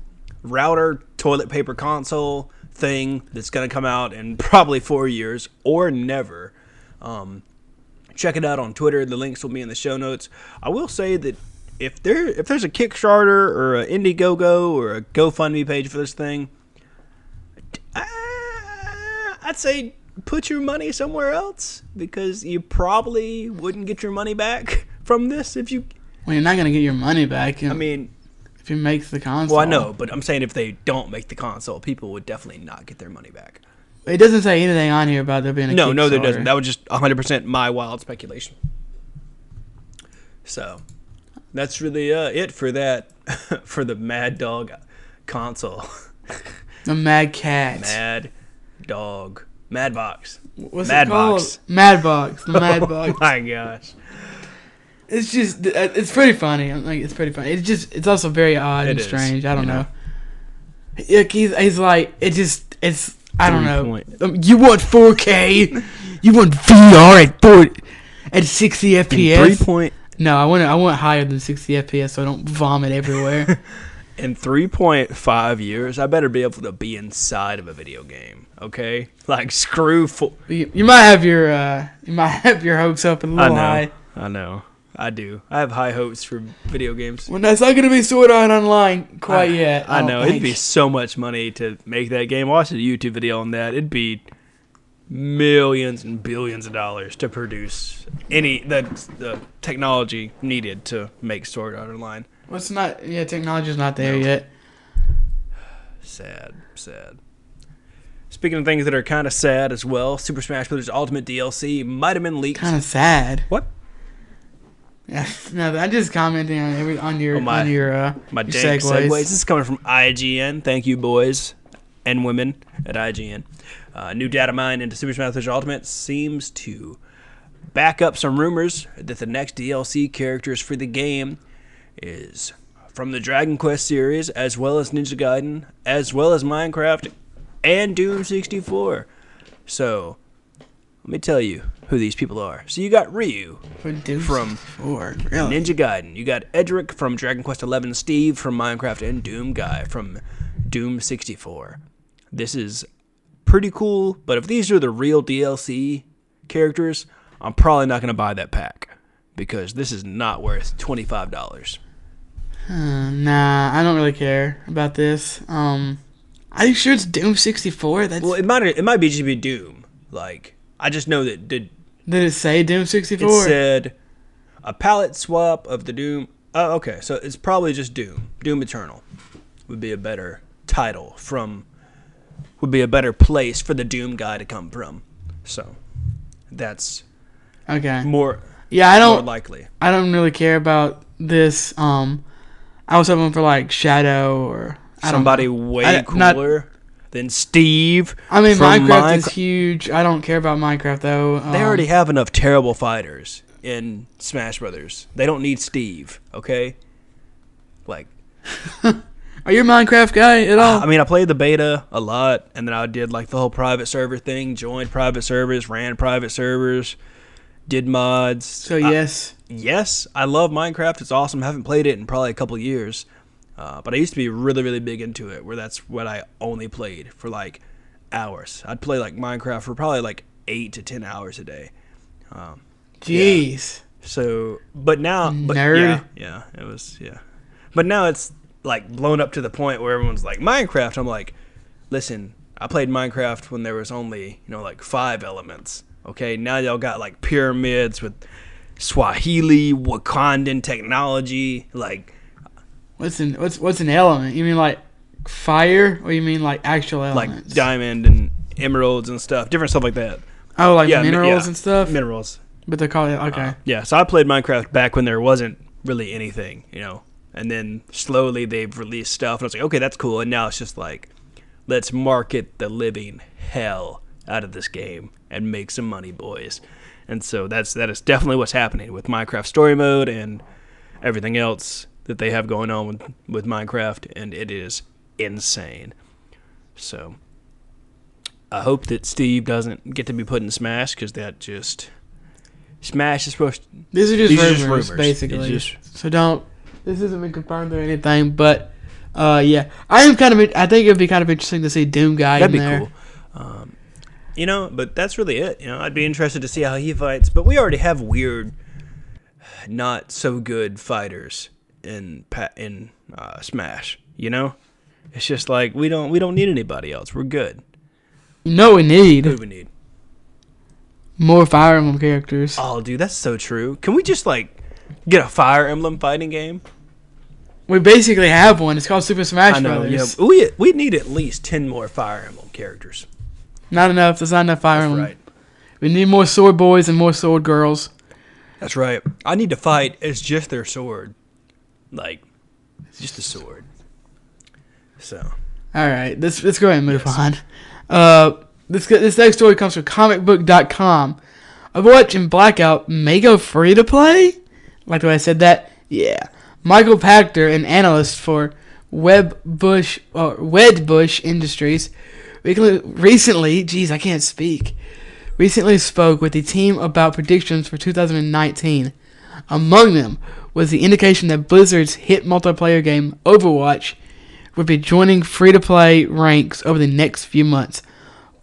router toilet paper console thing that's going to come out in probably 4 years or never, check it out on Twitter. The links will be in the show notes. I will say that if there's a Kickstarter or an Indiegogo or a GoFundMe page for this thing, I'd say put your money somewhere else, because you probably wouldn't get your money back from this if you... Well, you're not going to get your money back. I mean... If you make the console. Well, I know, but I'm saying if they don't make the console, people would definitely not get their money back. It doesn't say anything on here about there being a Kickstarter. No, there doesn't. That was just 100% my wild speculation. So, that's really it for that, for the Mad Dog console. The Mad Cat. Mad Dog. Mad Box. What's Mad it called? Box. Mad Box. The Mad Box. Oh my gosh. It's just, it's pretty funny. It's pretty funny. It's also very odd and strange. I don't know. He's like, it's, I don't know. You want 4K? You want VR at 60 FPS? No, I want higher than 60 FPS so I don't vomit everywhere. In 3.5 years, I better be able to be inside of a video game. Okay, like screw. You might have your hopes up a little high. I know. I do. I have high hopes for video games. Well, that's not going to be Sword Art Online quite yet. I know. It'd be so much money to make that game. Watch a YouTube video on that. It'd be millions and billions of dollars to produce the technology needed to make Sword Art Online. Well, it's not. Yeah, technology's not there yet. Sad. Speaking of things that are kind of sad as well, Super Smash Bros. Ultimate DLC might have been leaked. Kind of sad. What? Yeah, no, I'm just commenting on your my segues. This is coming from IGN. Thank you, boys. and women at IGN. New data mine into Super Smash Bros. Ultimate seems to back up some rumors that the next DLC characters for the game is from the Dragon Quest series, as well as Ninja Gaiden, as well as Minecraft, and Doom 64. So, let me tell you who these people are. So you got Ryu from Ninja Gaiden. You got Edric from Dragon Quest XI, Steve from Minecraft, and Doom Guy from Doom 64. This is pretty cool, but if these are the real DLC characters, I'm probably not going to buy that pack because this is not worth $25. Nah, I don't really care about this. Are you sure it's Doom 64? Well, it might be just be Doom. Like, I just know that did it say Doom 64? It said a palette swap of the Doom. Oh, okay, so it's probably just Doom. Doom Eternal would be a better title would be a better place for the Doom guy to come from. So that's okay. More likely. I don't really care about this. I was hoping for like Shadow or somebody way cooler than Steve. I mean, Minecraft is huge. I don't care about Minecraft though. They already have enough terrible fighters in Smash Brothers. They don't need Steve. Okay, like. Are you a Minecraft guy at all? I mean, I played the beta a lot, and then I did like the whole private server thing, joined private servers, ran private servers, did mods. So yes. Yes, I love Minecraft. It's awesome. I haven't played it in probably a couple years, but I used to be really, really big into it, where that's what I only played for like hours. I'd play like Minecraft for probably like 8 to 10 hours a day. Jeez. Yeah. So, but now, nerd. Yeah, it was, yeah. But now it's like blown up to the point where everyone's like Minecraft. I'm like, listen, I played Minecraft when there was only, like 5 elements. Okay, now y'all got like pyramids with Swahili, Wakandan technology. Like, what's an element? You mean like fire, or you mean like actual elements? Like diamond and emeralds and stuff, different stuff like that. Oh, like minerals and stuff. Minerals, but they're called okay. Yeah, so I played Minecraft back when there wasn't really anything, And then slowly they've released stuff, and I was like, okay, that's cool. And now it's just like, let's market the living hell out of this game and make some money, boys. And so that is definitely what's happening with Minecraft Story Mode and everything else that they have going on with Minecraft, and it is insane. So I hope that Steve doesn't get to be put in Smash, because that just... Smash is supposed to... These are just rumors, basically. So don't... This isn't been confirmed or anything, but yeah, I think it'd be kind of interesting to see Doom Guy in there. That'd be cool. But that's really it. I'd be interested to see how he fights. But we already have weird, not so good fighters in Smash. It's just like we don't need anybody else. We're good. We need. Who do we need? More Fire Emblem characters. Oh, dude, that's so true. Can we just get a Fire Emblem fighting game? We basically have one. It's called Super Smash Brothers. Yeah. We need at least 10 more Fire Emblem characters. Not enough. There's not enough Fire Emblem. Right. We need more sword boys and more sword girls. That's right. I need to fight as just their sword. Just a sword. So. All right. Let's go ahead and move on. This next story comes from comicbook.com. Overwatch and Blackout may go free to play? Like the way I said that? Yeah. Michael Pachter, an analyst for Wedbush Industries, recently spoke with the team about predictions for 2019. Among them was the indication that Blizzard's hit multiplayer game Overwatch would be joining free-to-play ranks over the next few months,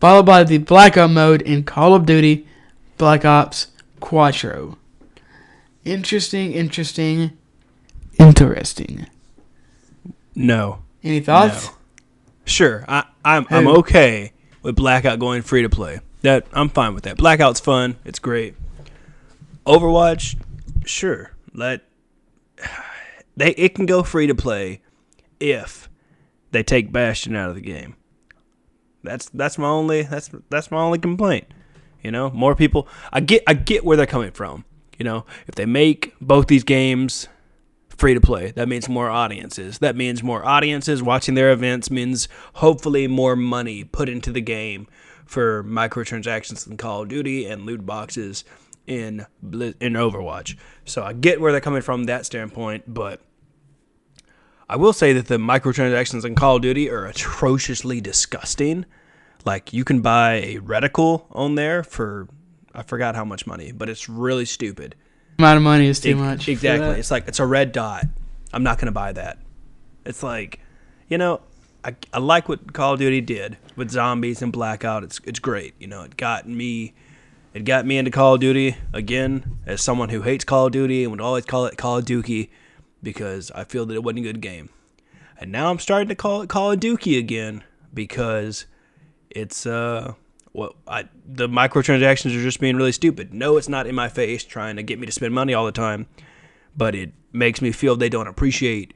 followed by the Blackout mode in Call of Duty Black Ops Quattro. Interesting. No. Any thoughts? No. Sure. I'm okay with Blackout going free to play. I'm fine with that. Blackout's fun. It's great. Overwatch, sure. It can go free to play if they take Bastion out of the game. That's my only complaint. More people. I get where they're coming from. If they make both these games free to play. That means more audiences. That means more audiences watching their events means hopefully more money put into the game for microtransactions in Call of Duty and loot boxes in Overwatch. So I get where they're coming from that standpoint, but I will say that the microtransactions in Call of Duty are atrociously disgusting. Like, you can buy a reticle on there for, I forgot how much money, but it's really stupid. The amount of money is too much. Exactly. It's like, it's a red dot. I'm not going to buy that. It's like, I like what Call of Duty did with zombies and Blackout. It's great. It got me into Call of Duty again as someone who hates Call of Duty and would always call it Call of Dookie because I feel that it wasn't a good game. And now I'm starting to call it Call of Dookie again because it's the microtransactions are just being really stupid. No, it's not in my face trying to get me to spend money all the time, but it makes me feel they don't appreciate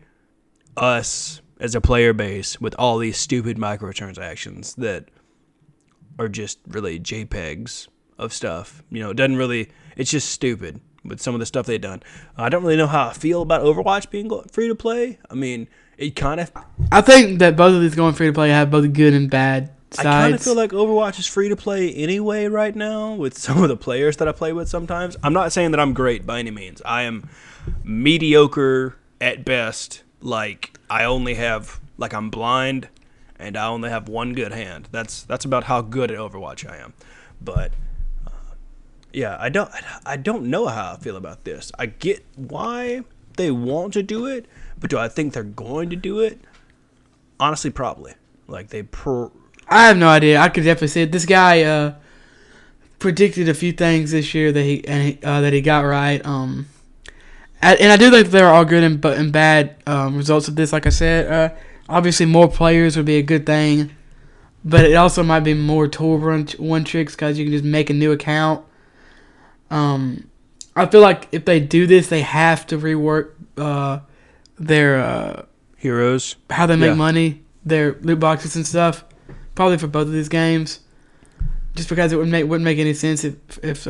us as a player base with all these stupid microtransactions that are just really JPEGs of stuff. It's just stupid with some of the stuff they've done. I don't really know how I feel about Overwatch being free to play. I mean, I think that both of these going free to play have both good and bad sides. I kind of feel like Overwatch is free to play anyway right now with some of the players that I play with sometimes. I'm not saying that I'm great by any means. I am mediocre at best. Like, I'm blind and I only have one good hand. That's about how good at Overwatch I am. But yeah, I don't know how I feel about this. I get why they want to do it, but do I think they're going to do it? Honestly, probably. I have no idea. I could definitely see it. This guy predicted a few things this year that he got right. And I do think there are all good and bad results of this. Like I said, obviously more players would be a good thing, but it also might be more tool one tricks because you can just make a new account. I feel like if they do this, they have to rework their heroes, how they make money, their loot boxes and stuff. Probably for both of these games, just because it wouldn't make any sense if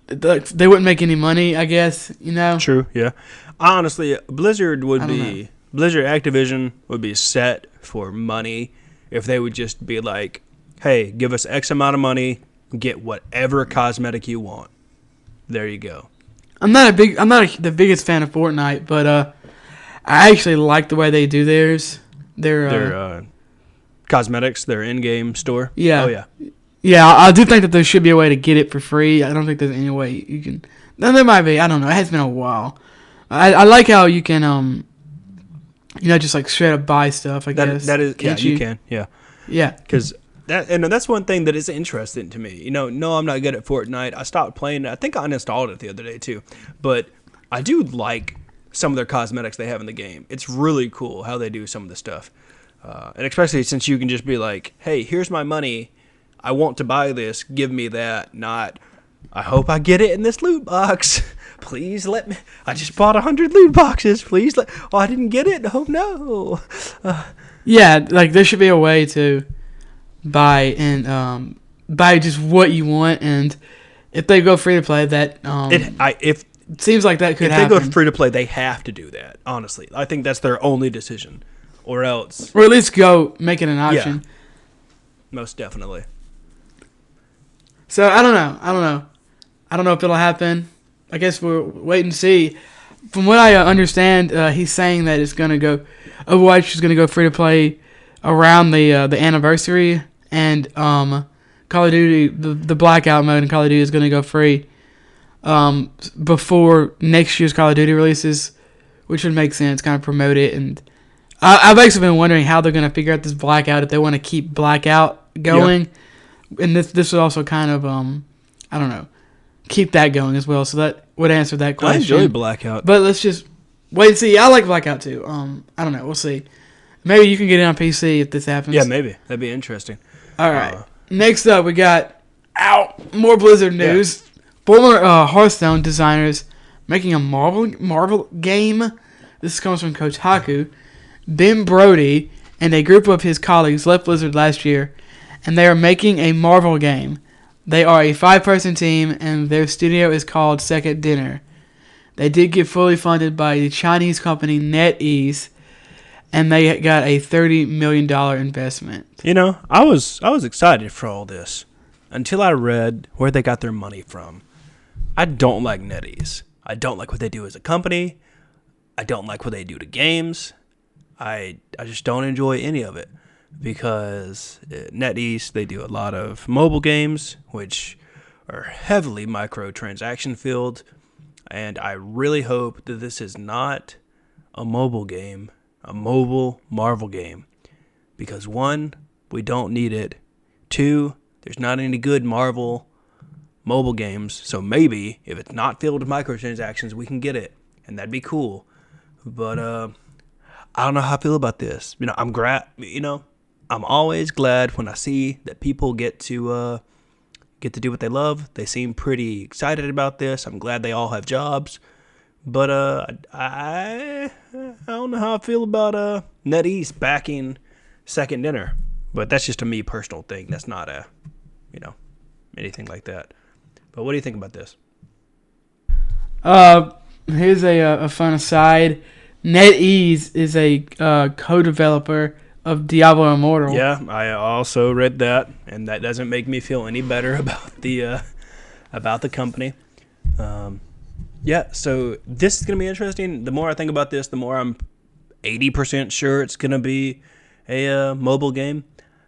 they wouldn't make any money. I guess True. Yeah. Honestly, Blizzard Activision would be set for money if they would just be like, "Hey, give us X amount of money, get whatever cosmetic you want." There you go. I'm not the biggest fan of Fortnite, but I actually like the way they do theirs. Their cosmetics, their in-game store. Yeah. Oh yeah. Yeah, I do think that there should be a way to get it for free. I don't think there's any way you can. No, there might be. I don't know. It has been a while. I like how you can just like straight up buy stuff. I guess that is you can. Yeah. Yeah. Because that's one thing that is interesting to me. No, I'm not good at Fortnite. I stopped playing it. I think I uninstalled it the other day too. But I do like some of their cosmetics they have in the game. It's really cool how they do some of the stuff. And especially since you can just be like, hey, here's my money. I want to buy this. Give me that. Not, I hope I get it in this loot box. Please let me. I just bought 100 loot boxes. Please let. Oh, I didn't get it. Oh, no. Yeah, like there should be a way to buy just what you want. And if they go free to play, that it seems like that could happen. If they go free to play, they have to do that. Honestly, I think that's their only decision. Or else. Or at least go make it an option. Yeah, most definitely. So, I don't know. I don't know if it'll happen. I guess we'll wait and see. From what I understand, he's saying that it's going to go... Overwatch is going to go free to play around the anniversary. And Call of Duty, the Blackout mode in Call of Duty is going to go free before next year's Call of Duty releases, which would make sense, kind of promote it. And I've actually been wondering how they're going to figure out this Blackout, if they want to keep Blackout going. Yeah. And this would also kind of, I don't know, keep that going as well. So that would answer that question. I enjoy Blackout. But let's just wait and see. I like Blackout too. I don't know. We'll see. Maybe you can get it on PC if this happens. Yeah, maybe. That'd be interesting. All right. Next up, we got more Blizzard news. Yeah. Former Hearthstone designers making a Marvel game. This comes from Kotaku. Ben Brody and a group of his colleagues left Blizzard last year, and they are making a Marvel game. They are a 5-person team, and their studio is called Second Dinner. They did get fully funded by the Chinese company NetEase, and they got a $30 million investment. You know, I was excited for all this until I read where they got their money from. I don't like NetEase. I don't like what they do as a company. I don't like what they do to games. I just don't enjoy any of it because NetEase, they do a lot of mobile games, which are heavily microtransaction filled, and I really hope that this is not a mobile game, a mobile Marvel game, because one, we don't need it. Two, there's not any good Marvel mobile games, so maybe if it's not filled with microtransactions, we can get it, and that'd be cool. But I don't know how I feel about this. You know, I'm always glad when I see that people get to do what they love. They seem pretty excited about this. I'm glad they all have jobs. But I don't know how I feel about NetEase backing Second Dinner. But that's just a me personal thing. That's not anything like that. But what do you think about this? Here's a fun aside. NetEase is a co-developer of Diablo Immortal. Yeah, I also read that, and that doesn't make me feel any better about the company. Yeah, so this is going to be interesting. The more I think about this, the more I'm 80% sure it's going to be a mobile game.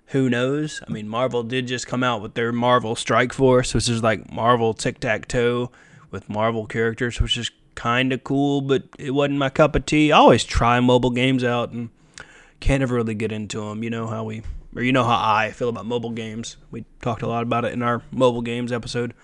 Who knows? I mean, Marvel did just come out with their Marvel Strike Force, which is like Marvel Tic-Tac-Toe with Marvel characters, which is kind of cool, but it wasn't my cup of tea. I always try mobile games out and can't ever really get into them. You know how I feel about mobile games. We talked a lot about it in our mobile games episode.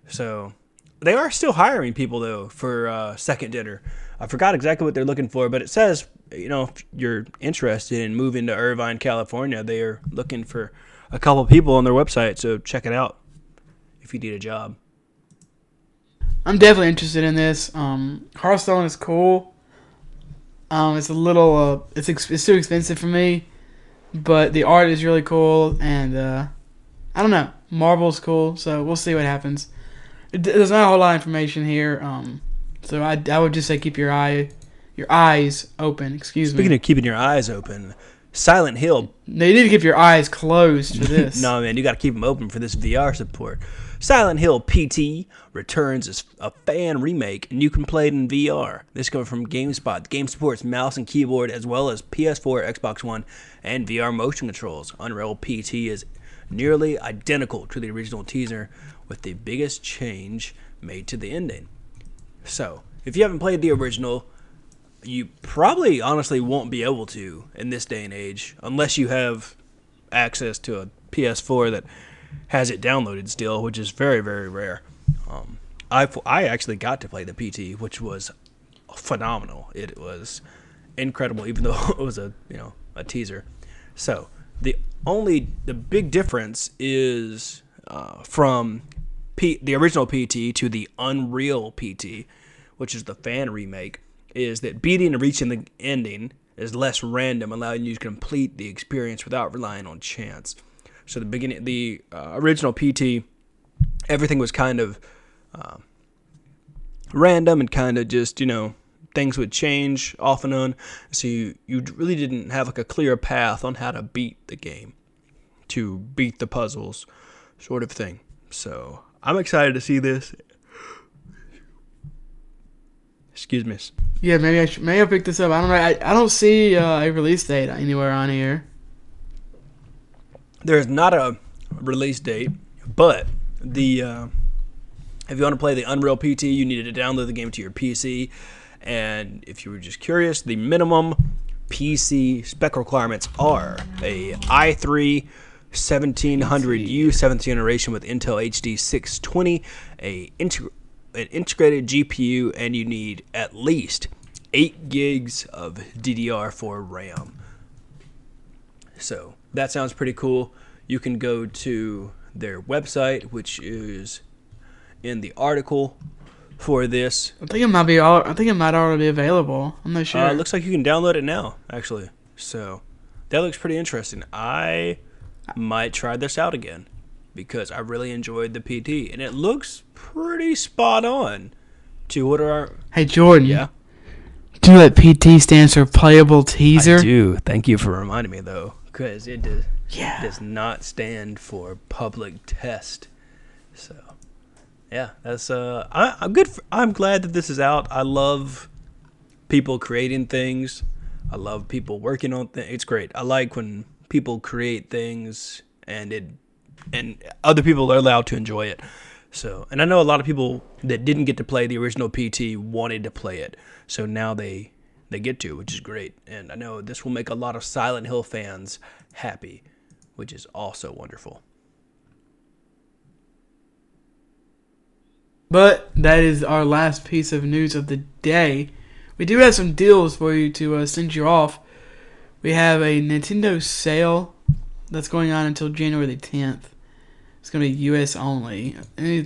So they are still hiring people though for Second Dinner. I forgot exactly what they're looking for, but it says, if you're interested in moving to Irvine, California, they are looking for a couple people on their website. So check it out if you need a job. I'm definitely interested in this. Hearthstone is cool. It's a little, it's too expensive for me, but the art is really cool, and I don't know, Marvel's cool, so we'll see what happens. There's not a whole lot of information here, so I would just say keep your eyes open. Excuse me. Speaking of keeping your eyes open, Silent Hill. No, you need to keep your eyes closed for this. No, man, you got to keep them open for this VR support. Silent Hill PT returns as a fan remake, and you can play it in VR. This comes from Gamespot. The game supports mouse and keyboard, as well as PS4, Xbox One, and VR motion controls. Unreal PT is nearly identical to the original teaser, with the biggest change made to the ending. So, if you haven't played the original, you probably honestly won't be able to in this day and age, unless you have access to a PS4 that has it downloaded still, which is very, very rare. I actually got to play the PT, which was phenomenal. It was incredible, even though it was a teaser. So the big difference is from the original PT to the Unreal PT, which is the fan remake, is that beating and reaching the ending is less random, allowing you to complete the experience without relying on chance. So the original PT, everything was kind of random and kind of just, things would change off and on. So you really didn't have like a clear path on how to beat the game, to beat the puzzles, sort of thing. So I'm excited to see this. Excuse me. Yeah, maybe I'll pick this up. I don't know. I don't see a release date anywhere on here. There's not a release date, but if you want to play the Unreal PT, you needed to download the game to your PC. And if you were just curious, the minimum PC spec requirements are a i3 1700U 7th generation with Intel HD 620, an integrated GPU, and you need at least 8 gigs of DDR4 RAM. So that sounds pretty cool. You can go to their website, which is in the article for this. I think it might already be available. I'm not sure. It looks like you can download it now, actually. So that looks pretty interesting. I might try this out again because I really enjoyed the PT, and it looks pretty spot on what are our... Hey, Jordan. Yeah? Do you know that PT stands for Playable Teaser? I do. Thank you for reminding me, though, because it does not stand for public test. So, yeah, that's I'm good. I'm glad that this is out. I love people creating things. I love people working on things. It's great. I like when people create things and other people are allowed to enjoy it. So, and I know a lot of people that didn't get to play the original PT wanted to play it. So now they get to, which is great. And I know this will make a lot of Silent Hill fans happy, which is also wonderful. But that is our last piece of news of the day. We do have some deals for you to send you off. We have a Nintendo sale that's going on until January the 10th. It's going to be U.S. only. Any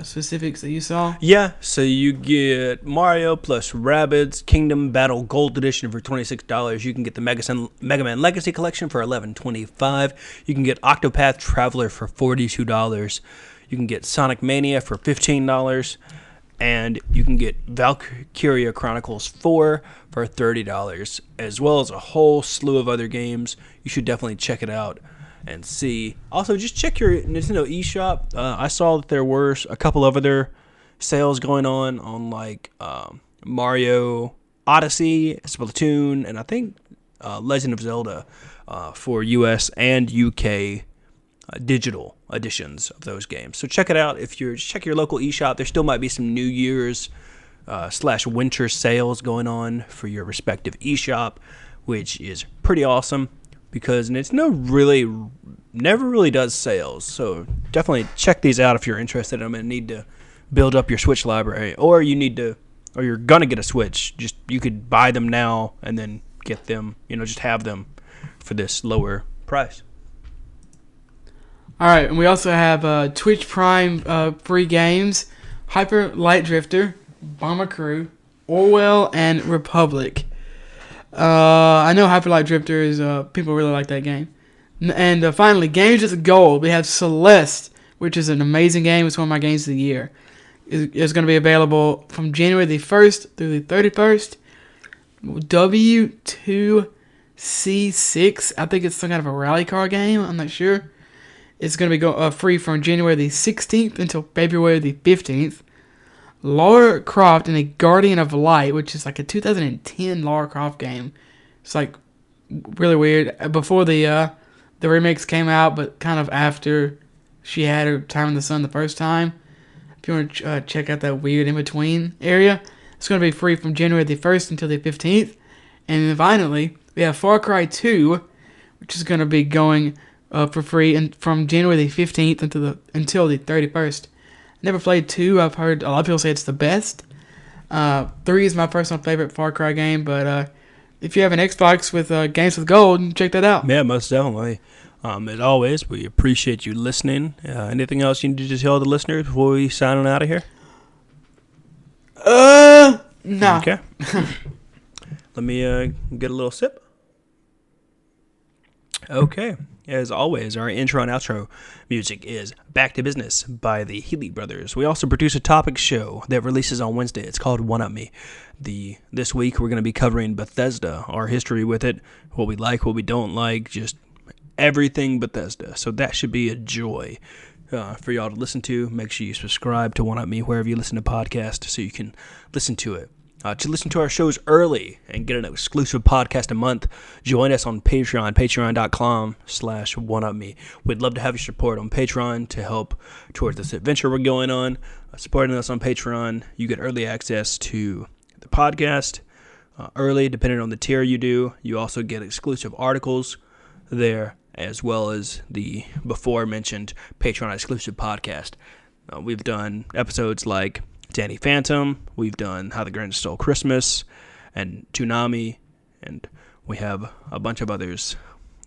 specifics that you saw? Yeah, so you get Mario plus Rabbids Kingdom Battle Gold Edition for $26. You can get the Mega Man Legacy Collection for $11.25. You can get Octopath Traveler for $42. You can get Sonic Mania for $15. And you can get Valkyria Chronicles 4 for $30, as well as a whole slew of other games. You should definitely check it out and see. Also, just check your Nintendo eShop. I saw that there were a couple of other sales going on like Mario Odyssey, Splatoon, and I think Legend of Zelda for US and UK digital editions of those games. So check it out. Check your local eShop. There still might be some New Year's / winter sales going on for your respective eShop, which is pretty awesome because Nintendo never really does sales. So definitely check these out if you're interested in them and need to build up your Switch library, or you're gonna get a Switch. Just you could buy them now and then get them. Just have them for this lower price. Alright, and we also have Twitch Prime free games, Hyper Light Drifter, Bomber Crew, Orwell, and Republic. I know Hyper Light Drifter is, people really like that game. And finally, Games with Gold, we have Celeste, which is an amazing game. It's one of my games of the year. It's going to be available from January the 1st through the 31st. W2C6, I think it's some kind of a rally car game, I'm not sure. It's going to be free from January the 16th until February the 15th. Lara Croft and a Guardian of Light, which is like a 2010 Lara Croft game. It's like really weird. Before the remakes came out, but kind of after she had her time in the sun the first time. If you want to check out that weird in-between area, it's going to be free from January the 1st until the 15th. And then finally, we have Far Cry 2, which is going to be going for free and from January the 15th until the 31st. Never played 2. I've heard a lot of people say it's the best. 3 is my personal favorite Far Cry game, but if you have an Xbox with Games with Gold, check that out. Yeah, most definitely. As always, we appreciate you listening. Anything else you need to tell the listeners before we sign on out of here? No. Okay. Let me get a little sip. Okay. As always, our intro and outro music is Back to Business by the Healy Brothers. We also produce a topic show that releases on Wednesday. It's called One Up Me. This week, we're going to be covering Bethesda, our history with it, what we like, what we don't like, just everything Bethesda. So that should be a joy for y'all to listen to. Make sure you subscribe to One Up Me wherever you listen to podcasts so you can listen to it. To listen to our shows early and get an exclusive podcast a month, join us on Patreon, patreon.com/oneupme. We'd love to have your support on Patreon to help towards this adventure we're going on. Supporting us on Patreon, you get early access to the podcast early, depending on the tier you do. You also get exclusive articles there, as well as the before-mentioned Patreon-exclusive podcast. We've done episodes like Danny Phantom, we've done How the Grinch Stole Christmas, and Toonami, and we have a bunch of others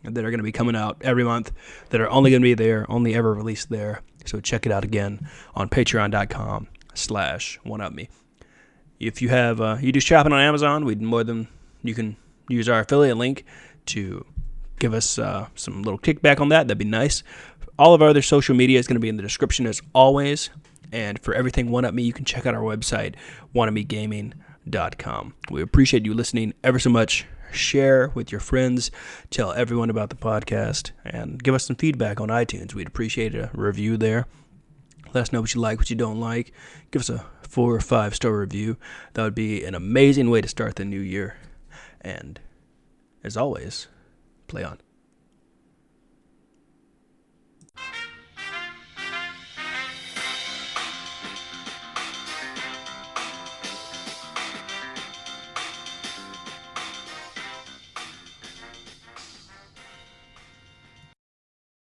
that are going to be coming out every month that are only going to be there, only ever released there. So check it out again on patreon.com/oneupme. If you have you do shopping on Amazon, you can use our affiliate link to give us some little kickback on that. That'd be nice. All of our other social media is going to be in the description as always. And for everything One Up Me, you can check out our website, oneupmegaming.com. We appreciate you listening ever so much. Share with your friends. Tell everyone about the podcast. And give us some feedback on iTunes. We'd appreciate a review there. Let us know what you like, what you don't like. Give us a 4 or 5 star review. That would be an amazing way to start the new year. And as always, play on.